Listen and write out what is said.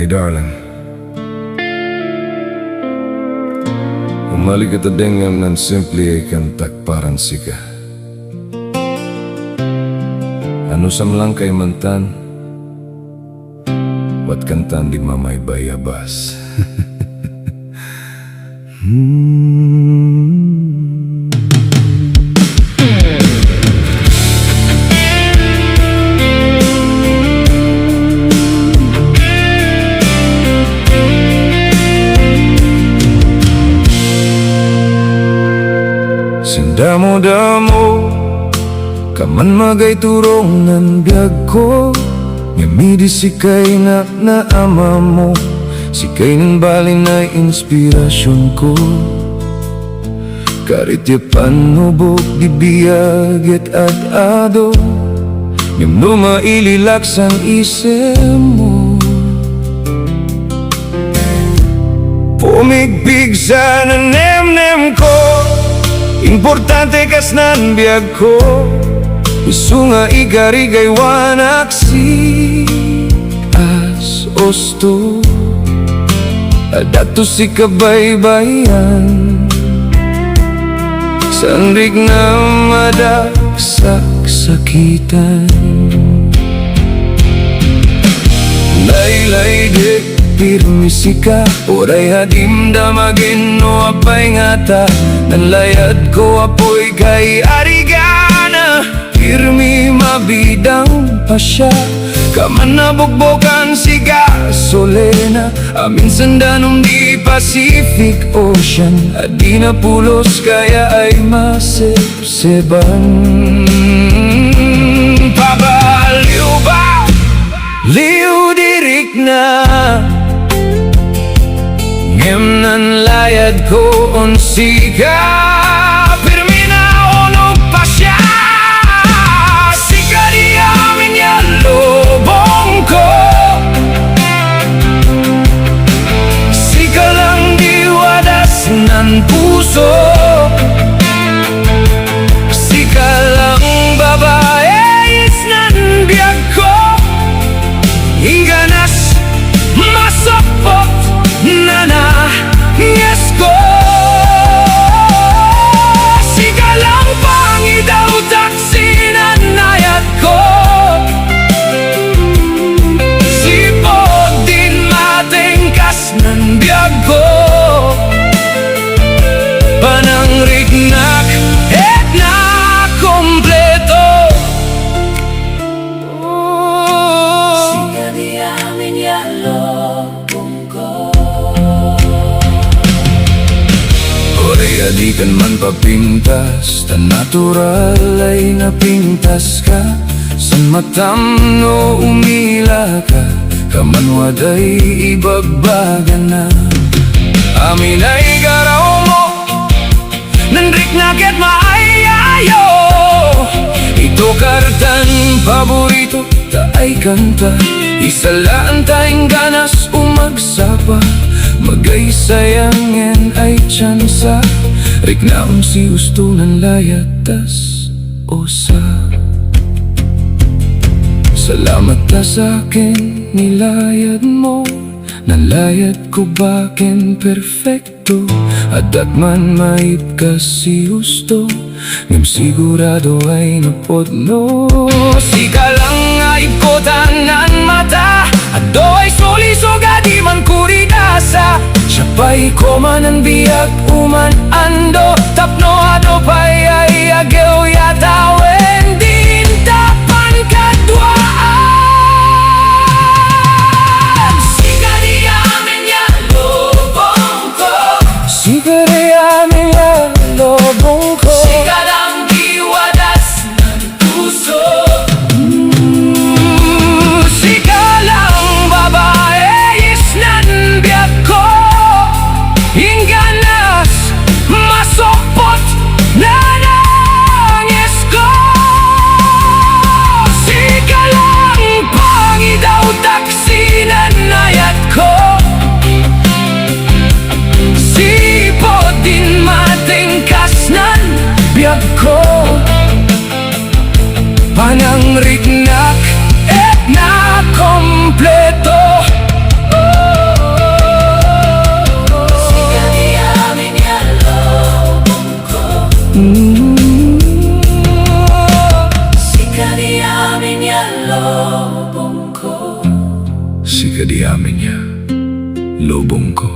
Hey darling, umali kita dengan nan simple ikan takparan Sik-a. Ano samlang kay mantan, wat kantan di mamay bayabas. Sindamo-damo kaman magay turong nan biyag ko, ngamidi sikay na ama mo, sikay ng balin na inspirasyon ko. Karitya panubok di biyagit at ado, ngam lumaililaks ang isip mo. Pumigpig sa nanem-nem ko, importante kas nan biyag ko. Gusto nga igarigay wanak si as osto, adato si kabaybayan, sandig na madaksak sakitan. Laylay dik pirmi Sik-a, oray hadim damagin no apay ngata, nanlayad ko apoy kay arigana, pirmi mabidang pasya, kaman nabukbokan si gasolina, amin sandanom di Pacific Ocean, at di na pulos kaya ay masipsiban. Pabaliw ba? Liw dirik na, ngem nan layad ko on Sik-a, pirmi na onog pa siya. Sik-a di amin ya lobong ko, Sik-a lang di wadas nan puso, Sik-a lang babae is nan biyag ko, hingganas masapot na yes ko. Sik-a lang pangidaw taksi na nayat ko, sipot din matingkas ng biyag ko, panangrignak et na kompleto. Sik-a di amin ya lobong ko, di kan man papintas, tan natural ay napintas ka, san matam no umila ka, kaman waday ibagbaga na. Amin ay garaw mo, nandrik na ket maayayo, ito kartan paborito ta ay kanta, isalaan tayong ganas umagsapa, magay sayangin ay tsansa, riknaon si gusto ng layatas osa. Salamat ta sa akin nilayad mo, nalayad ko bakin perfecto, adat man maip ka si gusto, ngam sigurado ay napodno. Sik-a lang ay ko tanan mata, ado ay sulisog di man kuridasa, siyapay ko man ang biyak uman ando, tapno ado pa'y ay agaw yatawen din tapan kadwaan. Sik-a di amin ya lobong ko, Sik-a di amin ya lobong ko, Sik-a lang di wadas ng puso, Sik-a lang babae is nan biyag ko, hingganas masopot na nangis ko. amin ya lobong ko. Sik-a di amin ya, lobong ko.